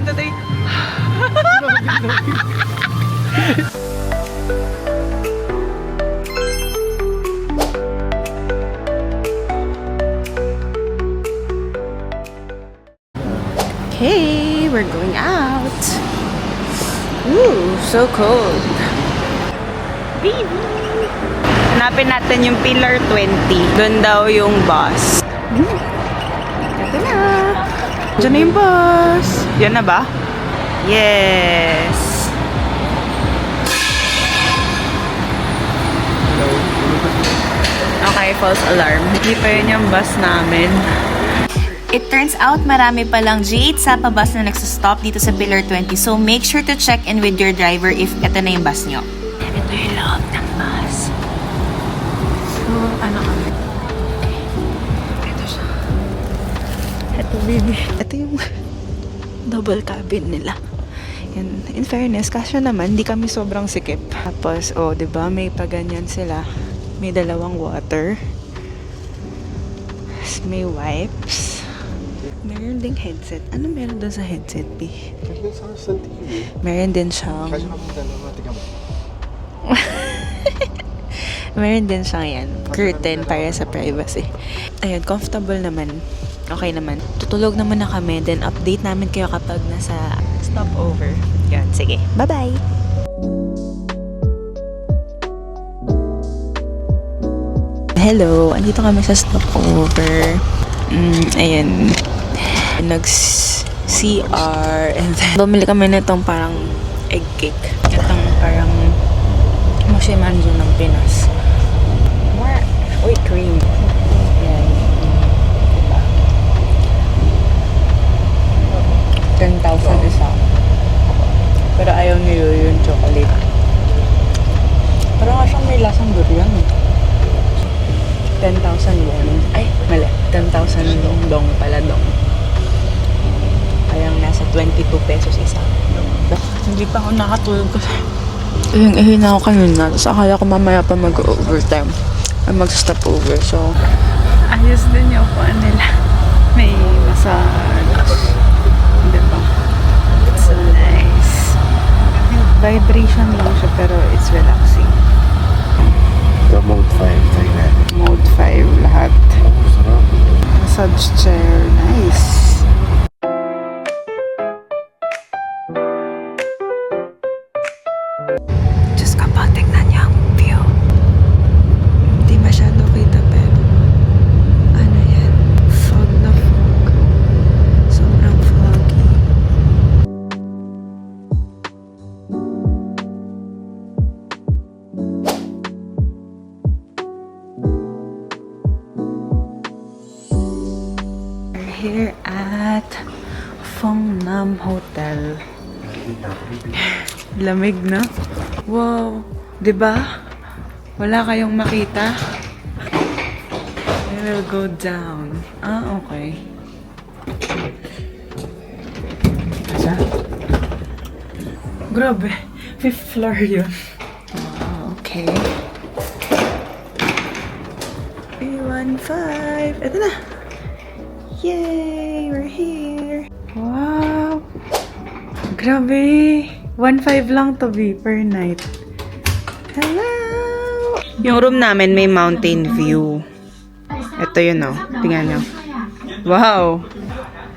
1, 2, 3. Okay, we're going out. Ooh, so cold. Baby! Hanapin natin yung Pillar 20. Doon daw yung bus. Ito na. Diyan na yung bus. Yan na ba? Yes. Okay, false alarm. Hindi pa yun yung bus namin. It turns out marami palang G8 Sapa bus na nagsastop dito sa Pillar 20. So make sure to check in with your driver if ito na yung bus nyo. Ito yung loob ng bus. So, ano kami? Ito siya. Ito, baby. Ito yung double cabin nila. And in fairness, kasya naman, di kami sobrang sikip. Tapos, oh, di ba may paganyan sila. May dalawang water. May wipes. Meron ding headset. Ano meron doon sa headset, B? Meron din siyang... meron din siyang yan. Curtain para sa privacy. Ayun, comfortable naman. Okay naman. Tutulog naman na kami. Then, update namin kayo kapag nasa stopover. Yan, sige. Bye-bye! Hello! Andito kami sa stopover. Ayan. Nag-CR and then bumili kami nitong parang egg cake. Itong parang Moshimanju ng Pinas. Uy, cream. Ayan. Diba? 10,000 isa. Pero ayaw niyo yung chocolate. Parang nga siyang may lasang durian. 10,000 won. Ay, mali. 10,000 dong pala dong. Kayang nasa 22 pesos isa. Hindi pa ako nakatulog kasi ihing-ihi na ako kanina. Tapos akala ko mamaya pa mag-overtime. Ay mag-stop over. So, ayos din yung upuan nila. May massage. Diba? It's so nice. Vibration lang siya pero it's relaxing. The mode 5 tayo na. Mode 5 lahat. Sarap. Massage chair. Nice. Diyos ka pa, tignan niyo ang view. Hindi masyado kita pero ano yan? Fog na fog. Sobrang foggy. We're here at Fongnam Hotel. Lamig na. Wow. 'Di ba? Wala kayong makita. I will go down. Ah, okay. Asa? Grabe. 5th floor yun. Oh, okay. 315. Ito na. Yay! We're here. Wow. Grabe. 1.5 lang to be per night. Hello! Yung room namin may mountain view. Ito yun, oh. Tingnan nyo. Wow!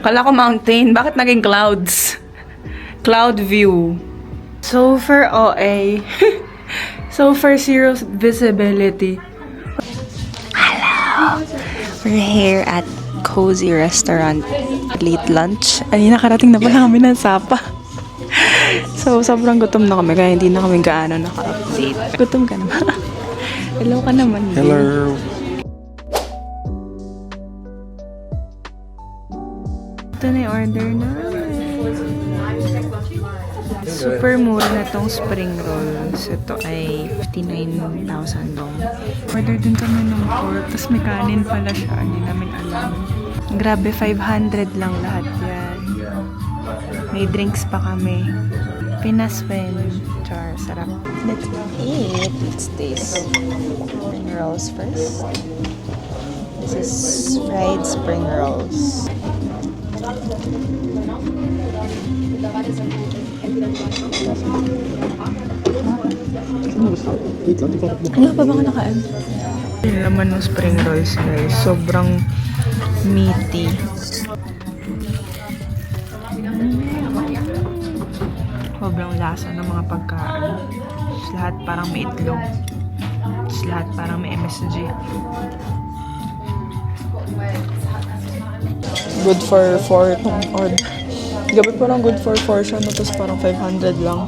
Kala ko mountain. Bakit naging clouds? Cloud view. So for OA. So for zero visibility. Hello! We're here at Cozy Restaurant. Late lunch. Ay, nakarating na pala kami ng Sapa. So, sobrang gutom na kami kaya hindi na kami gaano naka-update. Gutom ka naman. Hello ka naman. Hello. Ito na yung order na. Super mura na tong spring rolls. Ito ay 59,000 dong. Order din kami ng pork. Tapos may kanin pala siya. Hindi namin alam. Grabe, 500 lang lahat yan. May drinks pa kami. Pinaswen. Char, sarap. Let's eat. Let's taste spring rolls first. This is fried spring rolls. Ano pa ba ka nakaan? Yung laman ng spring rolls guys, sobrang meaty. Sobrang lasa ng mga pagkain. Lahat parang may itlog. Lahat parang may MSG. Good for 4 itong odd. Gabi parang good for 4 siya, no? Tapos parang 500 lang.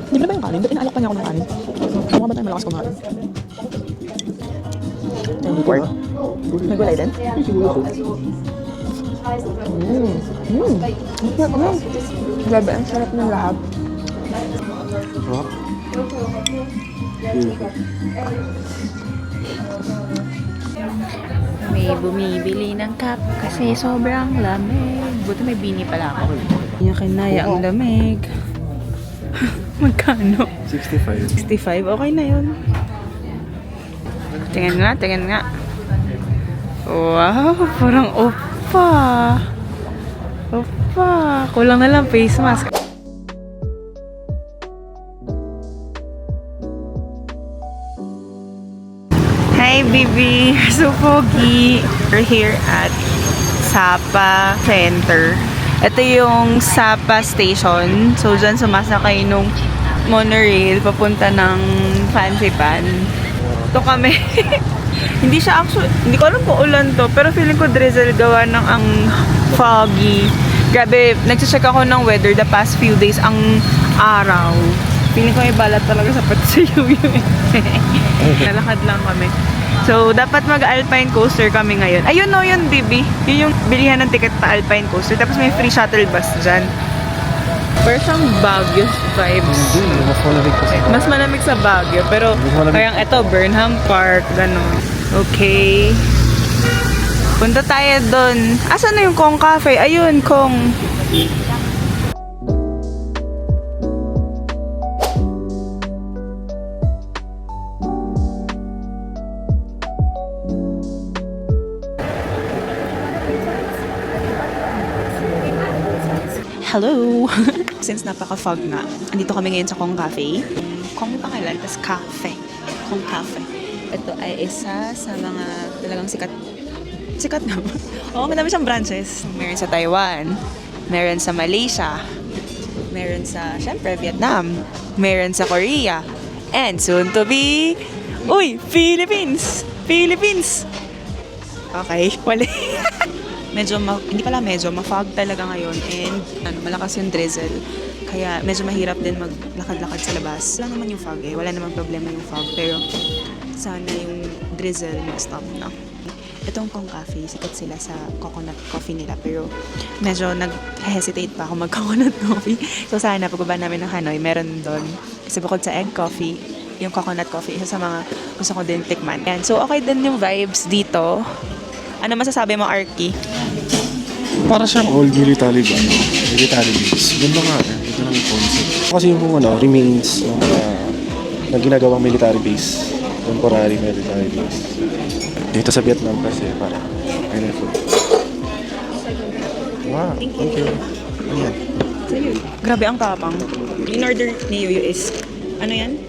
Hindi ba yung kanin? Ba't inaalok pa niya ako ng kanin? Mukha ba tayo malakas kumain? May pork? May gulay din? Grabe, ang sarap ng lahat. Sarap. May bumibili ng cup kasi sobrang lamig. Buti may bini pala ako. Hindi niya kinaya ang lamig. Magkano? 65. 65? Okay na yun. Tingnan nga, tingnan nga. Wow, parang oppa. Oppa. Kulang na lang face mask. Hi, baby. So foggy. We're here at Sapa Center. Ito yung Sapa Station. So, dyan sumasakay nung monorail papunta ng Fancy Pan. Ito kami. Hindi siya actually, hindi ko alam kung ulan to, pero feeling ko drizzle gawa ng ang foggy. Grabe, nagsicheck ako ng weather the past few days, ang araw. Feeling ko may balat talaga sa pati sa yuyu. Nalakad lang kami. So, dapat mag-alpine coaster kami ngayon. Ayun no, yun, Bibi. Yun yung bilihan ng ticket pa alpine coaster. Tapos may free shuttle bus dyan. Pero siyang Baguio vibes. Hindi, mas malamig kasi. Mas malamig sa Baguio. Pero Mas malamig. kayang ito, Burnham Park, gano'n. Okay. Punta tayo doon. Asan na yung Kong Cafe? Ayun, Kong. Hello! Since napaka-fog na, andito kami ngayon sa Kong Cafe. Kong yung pangalan, tas cafe. Kong Cafe. Ito ay isa sa mga talagang sikat. Sikat na ba? Oo, madami siyang branches. Meron sa Taiwan, meron sa Malaysia, meron sa, syempre, Vietnam, meron sa Korea, and soon to be, uy, Philippines! Philippines! Okay, wala. Medyo, hindi pala medyo, ma-fog talaga ngayon and malakas yung drizzle. Kaya medyo mahirap din maglakad-lakad sa labas. Wala naman yung fog eh, wala naman problema yung fog. Pero sana yung drizzle mag-stop na. Itong Kong Cafe, sikat sila sa coconut coffee nila. Pero medyo nag-hesitate pa ako mag-coconut coffee. So sana pagbaba namin ng Hanoi, meron doon. Kasi bukod sa egg coffee, yung coconut coffee, isa sa mga gusto ko din tikman. And so okay din yung vibes dito. Ano masasabi mo, Arky? Para siyang old military ba? Military base. Ganda nga eh. Ito lang yung concept. Kasi yung remains na ginagawang military base. Temporary military base. Dito sa Vietnam kasi parang ayun po. Wow, thank you. Ayan. Grabe ang tapang. In order ni Yuyu is, ano yan?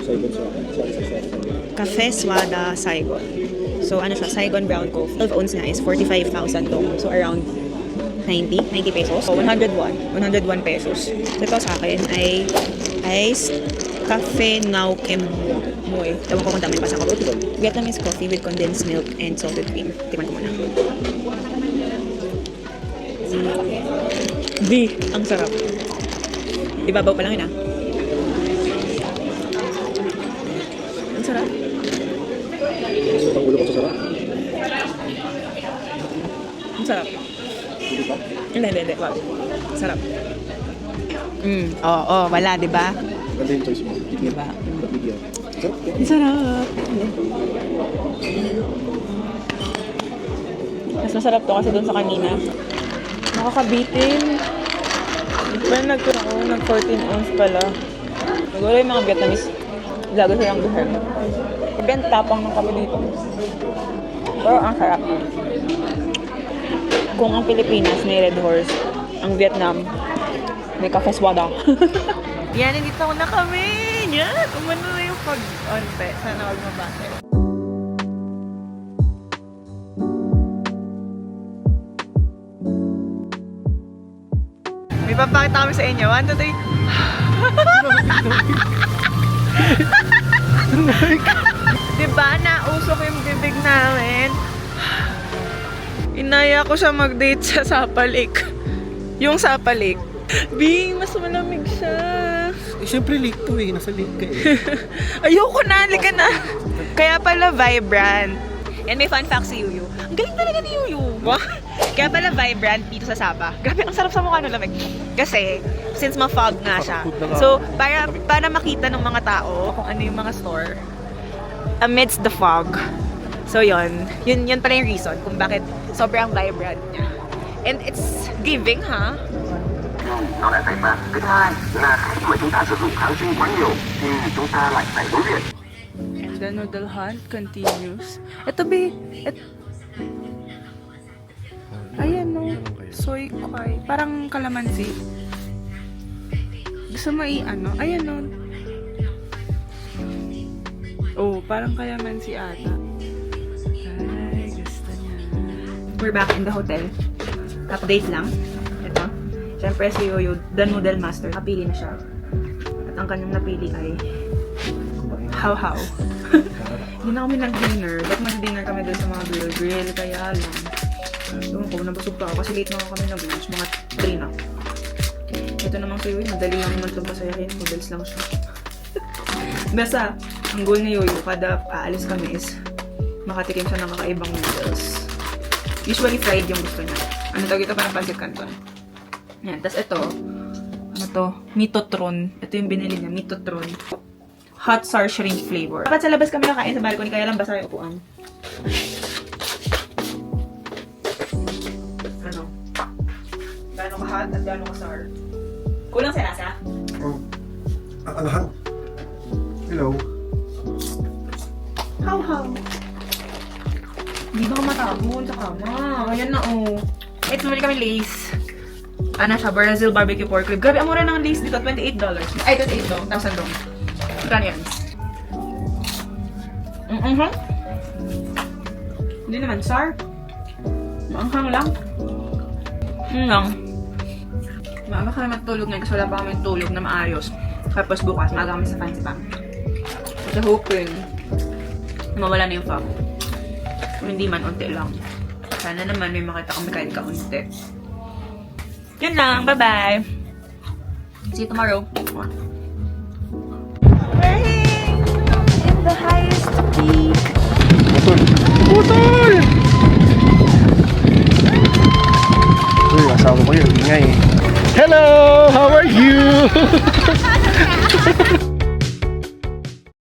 Cafe Swada Saigon. So ano siya, Saigon Brown Coffee. 12 ounce na is 45,000 dong. So around 90 pesos. So 101 pesos. So ito sa akin ay iced cafe Ngao Kem Moy. Ewan ko kung tama yung basa ko. Vietnamese coffee with condensed milk and salted cream. Tikman ko muna. Ang sarap. Ibabaw pa lang yun ah. Ang sarap. Ang ulo ko sa sarap. Ang sarap. Hindi. Wag. Sarap. Oo, wala, di ba? Ganda yung choice mo. Diba? Bigyan. Sarap. Ang sarap. Mas masarap to kasi doon sa kanina. Nakakabitin. Pero nag 14 ounce pala. Siguro yung mga Vietnamese, lagi silang buhem. Ibang tapang ng kape dito. Pero ang sarap. Kung ang Pilipinas may Red Horse, ang Vietnam may Kafaswada. Yan, nandito na kami! Yan! Umano na yung pag-onte. Sana wag mabate. May papakita kami sa inyo. 1, 2, 3. Diba, nausok yung bibig namin? Inaya ko siya mag-date sa Sapa Lake. Yung Sapa Lake. Bing, mas malamig siya. Eh, syempre lake to eh. Nasa lake ka eh. Ayoko na, halika na. Kaya pala vibrant. And may fun fact si Yuyu. Ang galing talaga ni Yuyu. Kaya pala vibrant dito sa Sapa. Grabe, ang sarap sa mukha ng lamig. Kasi, since ma-fog nga siya. So, para makita ng mga tao kung ano yung mga store amidst the fog. So, yun pala yung reason kung bakit sobrang vibrant niya. And it's giving, ha? Nó là tay ba. Cái thứ hai là khi mà chúng ta sử dụng kháng sinh quá nhiều thì chúng ta lại phải đối diện. And the noodle hunt continues. Ito, be. Ayan, no. Soy kway. Parang kalamansi. Gusto mo ano? Ayan, no. Oh, parang kalamansi ata. Ay, gusto niya. We're back in the hotel. Update lang. Ito. Siyempre si Yoyo, the noodle master. Napili na siya. At ang kanyang napili ay how. Hindi na kami nag-dinner. Ba't mag-dinner kami doon sa mga grill. Kaya lang. Doon ko, nabusog pa ako kasi late na ako kami nag-lunch. Mga 3 na. Ito namang si Yoyo, madali lang naman itong pasayahin. Noodles lang siya. Basta, ang goal ni Yoyo, kada aalis kami is makatikim siya ng kakaibang noodles. Usually fried yung gusto niya. Ano tawag ito? Parang pancit canton. Yan. Tapos ito, ano to? Mitotron. Ito yung binili niya, Mitotron. Hot sour shrimp flavor. Dapat sa labas kami nakain sa balcony, kaya lang basa yung upuan. Ano? Gano'ng ka-hot at gano'ng ka-sour? Kulang sa lasa? Oh. Alahang. Hello. How? Hindi ba ka matapon sa kama? Ayan na, oh. Eh, tumuli kami lace. Ano siya? Brazil barbecue pork rib. Grabe, ang mura ng lace dito. $28. Ay, $28. $1,000. Magkano yan? Hindi naman, sir. Maanghang lang. Lang. Maaga kami matulog ngayon kasi wala pa kami tulog na maayos. Tapos bukas, maaga kami sa fancy pang. Kasi hoping mawala na yung fog. Kung hindi man, unti lang. Sana naman may makita kami kahit kaunti. Yun lang. Bye-bye. See you tomorrow. In the highest peak. Putol! Uy, asawa ko yun. Ingay. Hello! How are you?